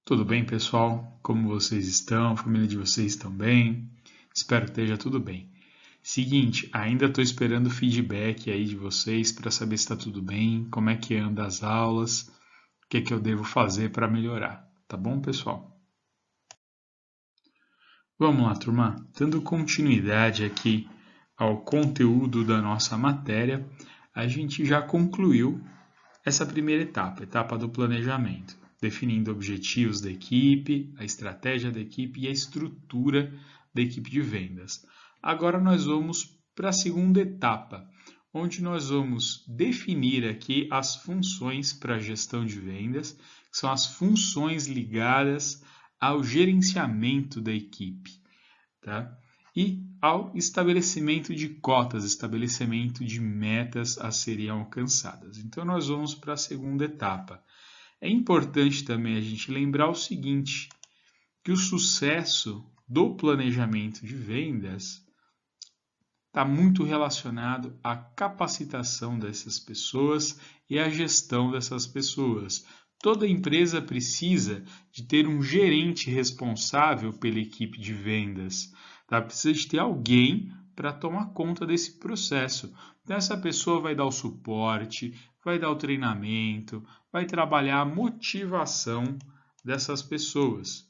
Tudo bem, pessoal? Como vocês estão? A família de vocês estão bem? Espero que esteja tudo bem. Seguinte, ainda estou esperando o feedback aí de vocês para saber se está tudo bem, como é que anda as aulas, o que é que eu devo fazer para melhorar. Tá bom, pessoal? Vamos lá, turma. Dando continuidade aqui ao conteúdo da nossa matéria, a gente já concluiu essa primeira etapa, a etapa do planejamento, definindo objetivos da equipe, a estratégia da equipe e a estrutura da equipe de vendas. Agora nós vamos para a segunda etapa, onde nós vamos definir aqui as funções para a gestão de vendas, que são as funções ligadas ao gerenciamento da equipe, tá? E ao estabelecimento de cotas, estabelecimento de metas a serem alcançadas. Então, nós vamos para a segunda etapa. É importante também a gente lembrar o seguinte, que o sucesso do planejamento de vendas está muito relacionado à capacitação dessas pessoas e à gestão dessas pessoas. Toda empresa precisa de ter um gerente responsável pela equipe de vendas. Tá? Precisa de ter alguém para tomar conta desse processo. Então, essa pessoa vai dar o suporte, vai dar o treinamento, vai trabalhar a motivação dessas pessoas.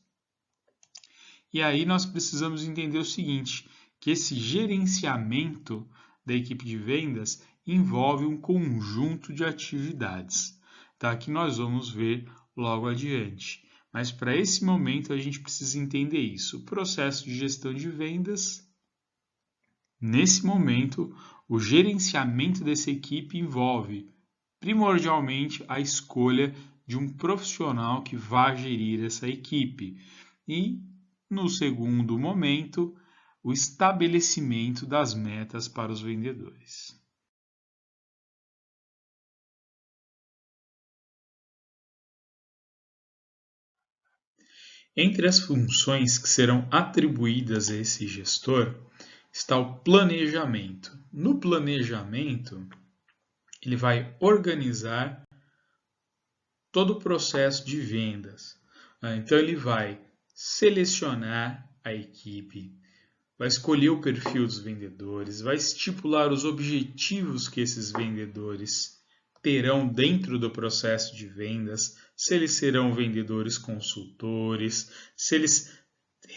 E aí nós precisamos entender o seguinte, que esse gerenciamento da equipe de vendas envolve um conjunto de atividades, tá? Que nós vamos ver logo adiante. Mas para esse momento a gente precisa entender isso. O processo de gestão de vendas, nesse momento, o gerenciamento dessa equipe envolve primordialmente a escolha de um profissional que vá gerir essa equipe. E, no segundo momento, o estabelecimento das metas para os vendedores. Entre as funções que serão atribuídas a esse gestor está o planejamento. No planejamento, ele vai organizar todo o processo de vendas. Então, ele vai selecionar a equipe, vai escolher o perfil dos vendedores, vai estipular os objetivos que esses vendedores terão dentro do processo de vendas, se eles serão vendedores consultores, se eles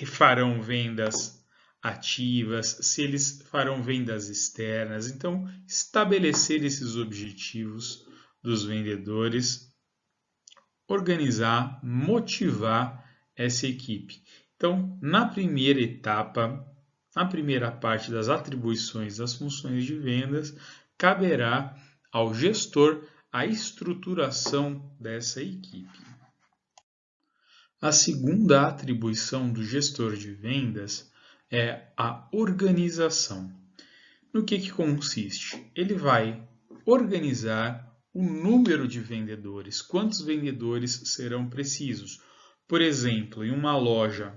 farão vendas ativas, se eles farão vendas externas. Então, estabelecer esses objetivos dos vendedores, organizar, motivar essa equipe. Então, na primeira etapa, a primeira parte das atribuições das funções de vendas, caberá ao gestor a estruturação dessa equipe. A segunda atribuição do gestor de vendas é a organização. No que consiste? Ele vai organizar o número de vendedores, quantos vendedores serão precisos. Por exemplo, em uma loja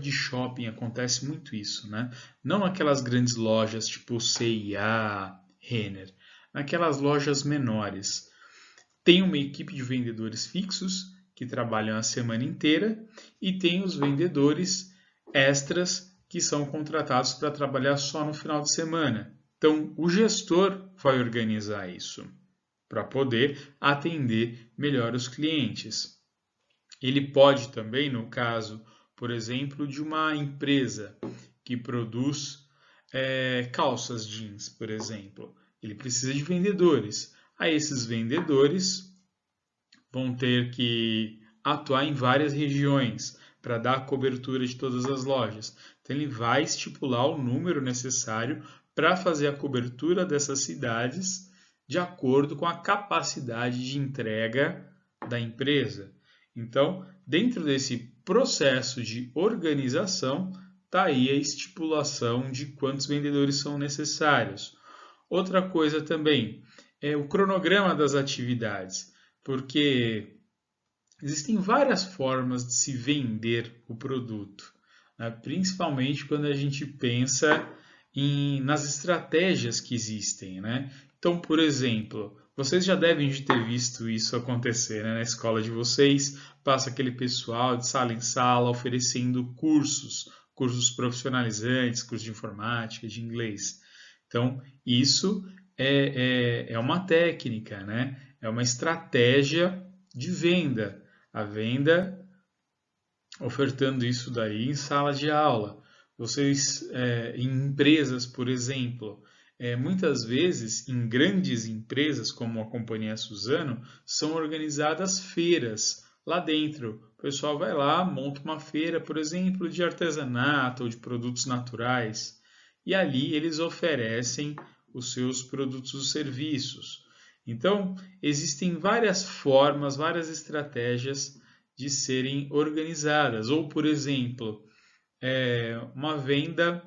de shopping acontece muito isso, né? Não aquelas grandes lojas tipo C&A, Renner, naquelas lojas menores. Tem uma equipe de vendedores fixos que trabalham a semana inteira e tem os vendedores extras que são contratados para trabalhar só no final de semana. Então, o gestor vai organizar isso para poder atender melhor os clientes. Ele pode também, no caso, por exemplo, de uma empresa que produz calças jeans, por exemplo. Ele precisa de vendedores. Aí esses vendedores vão ter que atuar em várias regiões para dar a cobertura de todas as lojas. Então ele vai estipular o número necessário para fazer a cobertura dessas cidades de acordo com a capacidade de entrega da empresa. Então, dentro desse processo de organização, está aí a estipulação de quantos vendedores são necessários. Outra coisa também é o cronograma das atividades, porque existem várias formas de se vender o produto, né? Principalmente quando a gente pensa nas estratégias que existem, né? Então, por exemplo, Vocês já devem ter visto isso acontecer, né? Na escola de vocês, passa aquele pessoal de sala em sala oferecendo cursos profissionalizantes, cursos de informática, de inglês. Então, isso é uma técnica, né? É uma estratégia de venda. A venda ofertando isso daí em sala de aula. Vocês, em empresas, por exemplo, muitas vezes em grandes empresas como a Companhia Suzano, são organizadas feiras lá dentro. O pessoal vai lá, monta uma feira, por exemplo, de artesanato ou de produtos naturais. E ali eles oferecem os seus produtos ou serviços. Então, existem várias formas, várias estratégias de serem organizadas. Ou, por exemplo, uma venda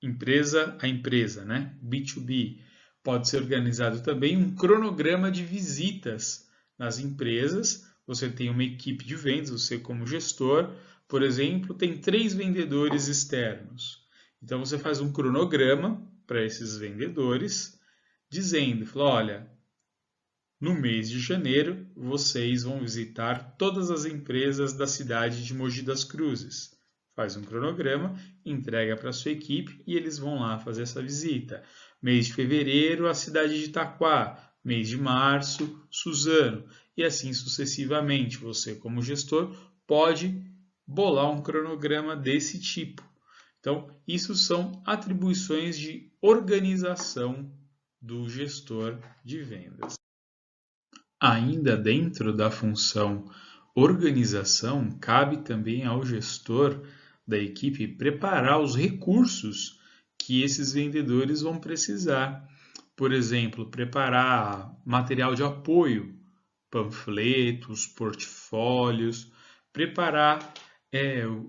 empresa a empresa, né? B2B. Pode ser organizado também um cronograma de visitas nas empresas. Você tem uma equipe de vendas, você como gestor, por exemplo, tem 3 vendedores externos. Então você faz um cronograma para esses vendedores, dizendo, olha, no mês de janeiro, vocês vão visitar todas as empresas da cidade de Mogi das Cruzes. Faz um cronograma, entrega para a sua equipe e eles vão lá fazer essa visita. Mês de fevereiro, a cidade de Itaquá. Mês de março, Suzano. E assim sucessivamente. Você, como gestor, pode bolar um cronograma desse tipo. Então, isso são atribuições de organização do gestor de vendas. Ainda dentro da função organização, cabe também ao gestor da equipe preparar os recursos que esses vendedores vão precisar. Por exemplo, preparar material de apoio, panfletos, portfólios, preparar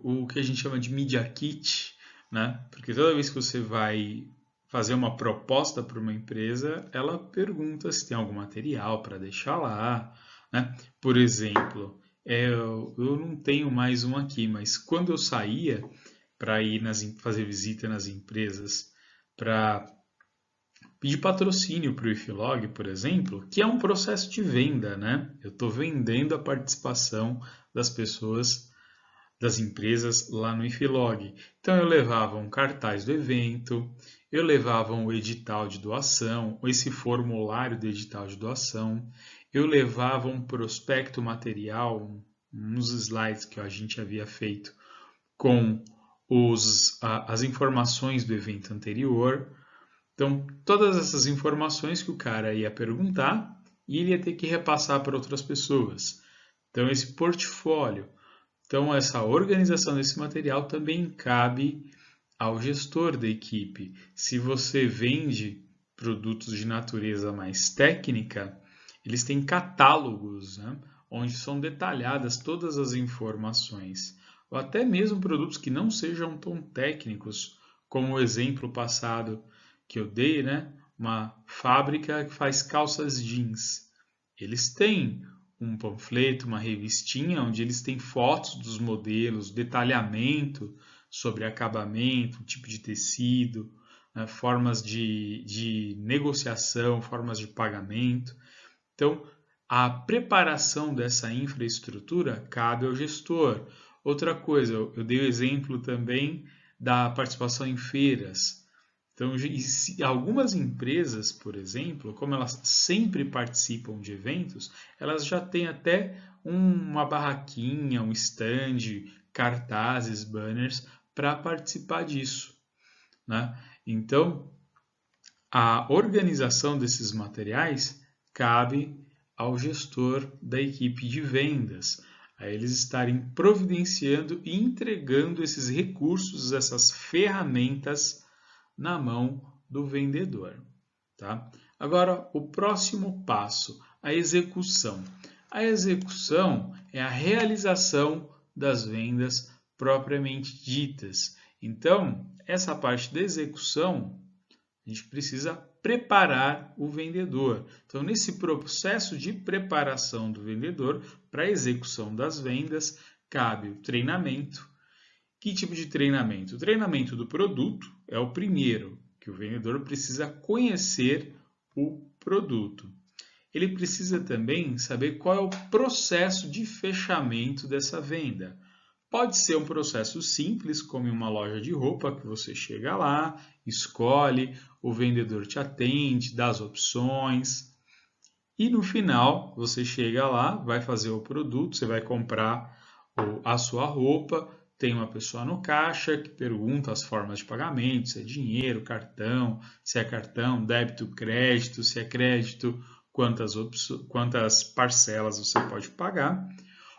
o que a gente chama de Media Kit, né? Porque toda vez que você vai fazer uma proposta para uma empresa, ela pergunta se tem algum material para deixar lá, né? Por exemplo, eu não tenho mais um aqui, mas quando eu saía para ir fazer visita nas empresas para pedir patrocínio para o IFLOG, por exemplo, que é um processo de venda, né? Eu estou vendendo a participação das pessoas, das empresas lá no IFLOG. Então eu levava um cartaz do evento, eu levava o edital de doação, esse formulário do edital de doação, eu levava um prospecto material, uns slides que a gente havia feito com as informações do evento anterior. Então, todas essas informações que o cara ia perguntar e ele ia ter que repassar para outras pessoas. Então, esse portfólio, então essa organização desse material também cabe ao gestor da equipe. Se você vende produtos de natureza mais técnica, eles têm catálogos, né, onde são detalhadas todas as informações. Ou até mesmo produtos que não sejam tão técnicos, como o exemplo passado que eu dei, né, uma fábrica que faz calças jeans. Eles têm um panfleto, uma revistinha, onde eles têm fotos dos modelos, detalhamento sobre acabamento, tipo de tecido, né, formas de negociação, formas de pagamento. Então, a preparação dessa infraestrutura cabe ao gestor. Outra coisa, eu dei o exemplo também da participação em feiras. Então, algumas empresas, por exemplo, como elas sempre participam de eventos, elas já têm até uma barraquinha, um stand, cartazes, banners para participar disso, né? Então, a organização desses materiais cabe ao gestor da equipe de vendas, a eles estarem providenciando e entregando esses recursos, essas ferramentas na mão do vendedor, tá? Agora, o próximo passo, a execução. A execução é a realização das vendas propriamente ditas. Então, essa parte da execução, a gente precisa preparar o vendedor. Então, nesse processo de preparação do vendedor para a execução das vendas, cabe o treinamento. Que tipo de treinamento? O treinamento do produto é o primeiro, que o vendedor precisa conhecer o produto. Ele precisa também saber qual é o processo de fechamento dessa venda. Pode ser um processo simples, como em uma loja de roupa, que você chega lá, escolhe, o vendedor te atende, dá as opções. E no final, você chega lá, vai fazer o produto, você vai comprar a sua roupa, tem uma pessoa no caixa que pergunta as formas de pagamento, se é dinheiro, cartão, se é cartão, débito, crédito, se é crédito, quantas parcelas você pode pagar,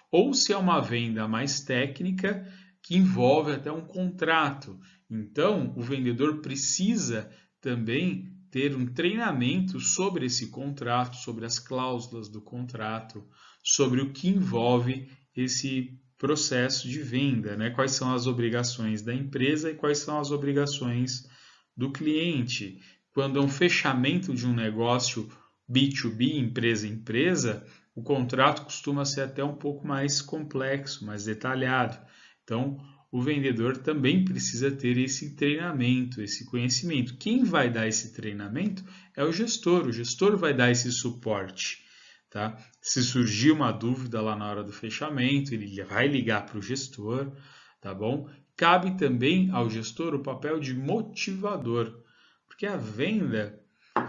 ou se é uma venda mais técnica que envolve até um contrato. Então, o vendedor precisa também ter um treinamento sobre esse contrato, sobre as cláusulas do contrato, sobre o que envolve esse processo de venda, né? Quais são as obrigações da empresa e quais são as obrigações do cliente. Quando é um fechamento de um negócio B2B, empresa a empresa, o contrato costuma ser até um pouco mais complexo, mais detalhado. Então, o vendedor também precisa ter esse treinamento, esse conhecimento. Quem vai dar esse treinamento é o gestor vai dar esse suporte. Tá? Se surgir uma dúvida lá na hora do fechamento, ele vai ligar para o gestor, tá bom? Cabe também ao gestor o papel de motivador, porque a venda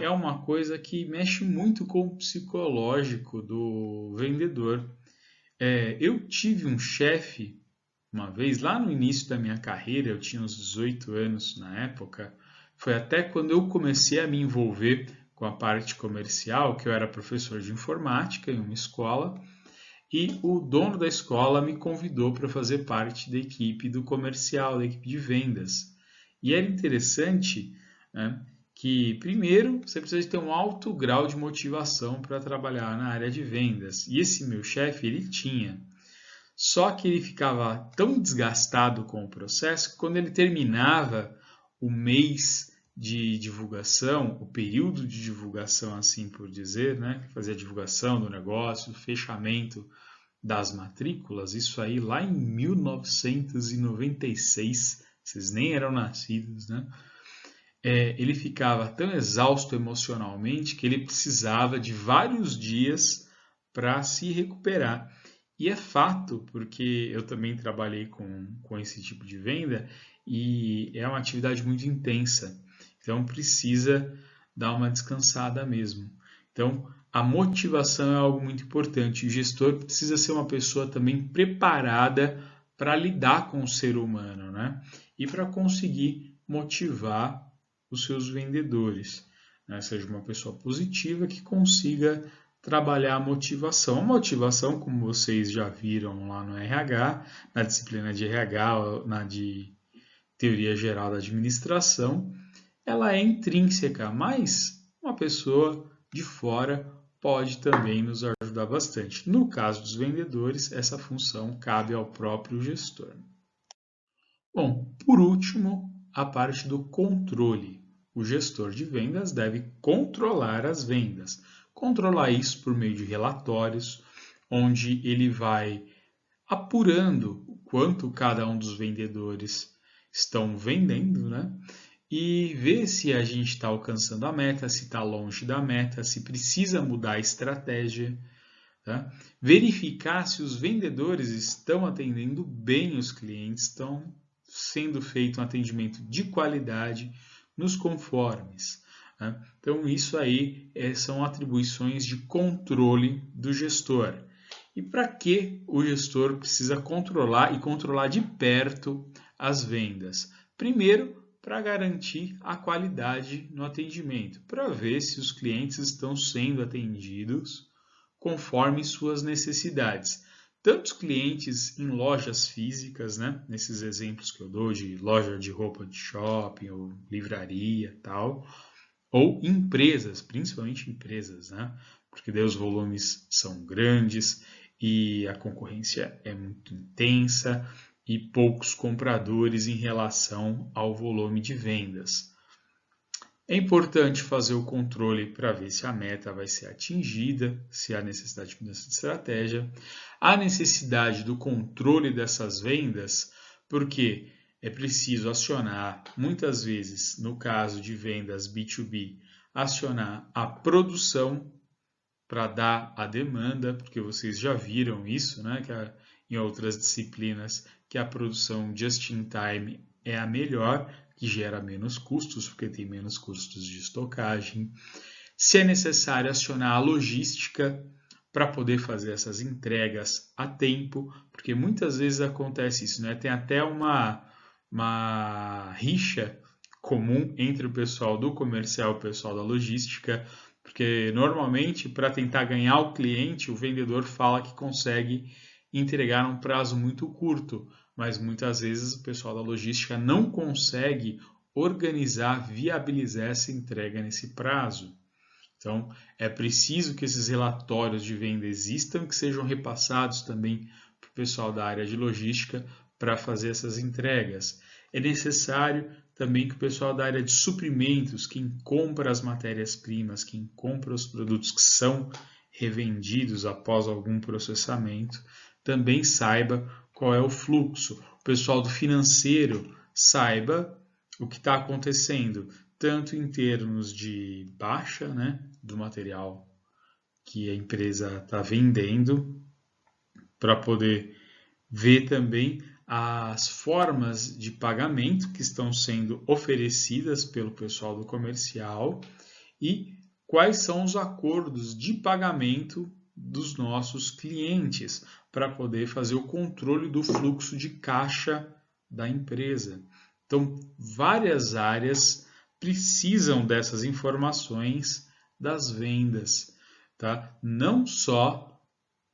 é uma coisa que mexe muito com o psicológico do vendedor. Eu tive um chefe uma vez, lá no início da minha carreira, eu tinha uns 18 anos na época, foi até quando eu comecei a me envolver com a parte comercial, que eu era professor de informática em uma escola, e o dono da escola me convidou para fazer parte da equipe do comercial, da equipe de vendas. E era interessante, né, que, primeiro, você precisa ter um alto grau de motivação para trabalhar na área de vendas. E esse meu chefe, ele tinha. Só que ele ficava tão desgastado com o processo que quando ele terminava o mês de divulgação, o período de divulgação, assim por dizer, né? Fazia a divulgação do negócio, o fechamento das matrículas, isso aí lá em 1996, vocês nem eram nascidos, né? Ele ficava tão exausto emocionalmente que ele precisava de vários dias para se recuperar. E é fato, porque eu também trabalhei com esse tipo de venda e é uma atividade muito intensa. Então precisa dar uma descansada mesmo. Então a motivação é algo muito importante. O gestor precisa ser uma pessoa também preparada para lidar com o ser humano, né? E para conseguir motivar os seus vendedores, né? Seja uma pessoa positiva que consiga trabalhar a motivação. A motivação, como vocês já viram lá no RH, na disciplina de RH, na de Teoria Geral da Administração, ela é intrínseca, mas uma pessoa de fora pode também nos ajudar bastante. No caso dos vendedores, essa função cabe ao próprio gestor. Bom, por último, a parte do controle. O gestor de vendas deve controlar as vendas. Controlar isso por meio de relatórios, onde ele vai apurando o quanto cada um dos vendedores estão vendendo, né? E ver se a gente está alcançando a meta, se está longe da meta, se precisa mudar a estratégia. Tá? Verificar se os vendedores estão atendendo bem os clientes, estão sendo feito um atendimento de qualidade nos conformes. Né? Então, isso aí são atribuições de controle do gestor. E para que o gestor precisa controlar e controlar de perto as vendas? Primeiro, para garantir a qualidade no atendimento, para ver se os clientes estão sendo atendidos conforme suas necessidades. Tanto os clientes em lojas físicas, né, nesses exemplos que eu dou de loja de roupa de shopping ou livraria tal, ou empresas, principalmente empresas, né, porque daí os volumes são grandes e a concorrência é muito intensa e poucos compradores em relação ao volume de vendas. É importante fazer o controle para ver se a meta vai ser atingida, se há necessidade de mudança de estratégia. Há necessidade do controle dessas vendas, porque é preciso acionar, muitas vezes, no caso de vendas B2B, acionar a produção para dar a demanda, porque vocês já viram isso, né, em outras disciplinas, que a produção just in time é a melhor, que gera menos custos, porque tem menos custos de estocagem. Se é necessário acionar a logística para poder fazer essas entregas a tempo, porque muitas vezes acontece isso, né? Tem até uma rixa comum entre o pessoal do comercial e o pessoal da logística, porque normalmente para tentar ganhar o cliente, o vendedor fala que consegue entregar num prazo muito curto, mas muitas vezes o pessoal da logística não consegue organizar, viabilizar essa entrega nesse prazo. Então, é preciso que esses relatórios de venda existam, que sejam repassados também para o pessoal da área de logística para fazer essas entregas. É necessário também que o pessoal da área de suprimentos, quem compra as matérias-primas, quem compra os produtos que são revendidos após algum processamento, também saiba qual é o fluxo. O pessoal do financeiro saiba o que está acontecendo, tanto em termos de baixa, né, do material que a empresa está vendendo, para poder ver também as formas de pagamento que estão sendo oferecidas pelo pessoal do comercial e quais são os acordos de pagamento dos nossos clientes, para poder fazer o controle do fluxo de caixa da empresa. Então, várias áreas precisam dessas informações das vendas, tá? Não só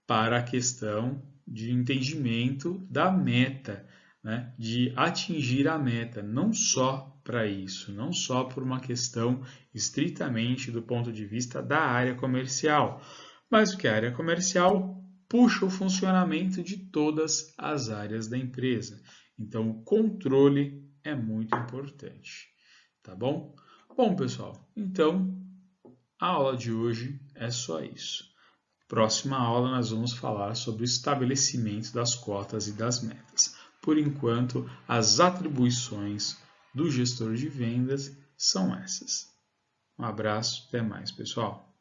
para a questão de entendimento da meta, né? De atingir a meta, não só para isso, não só por uma questão estritamente do ponto de vista da área comercial, mas que a área comercial puxa o funcionamento de todas as áreas da empresa. Então, o controle é muito importante, tá bom? Bom, pessoal, então a aula de hoje é só isso. Próxima aula nós vamos falar sobre o estabelecimento das cotas e das metas. Por enquanto, as atribuições do gestor de vendas são essas. Um abraço, até mais, pessoal.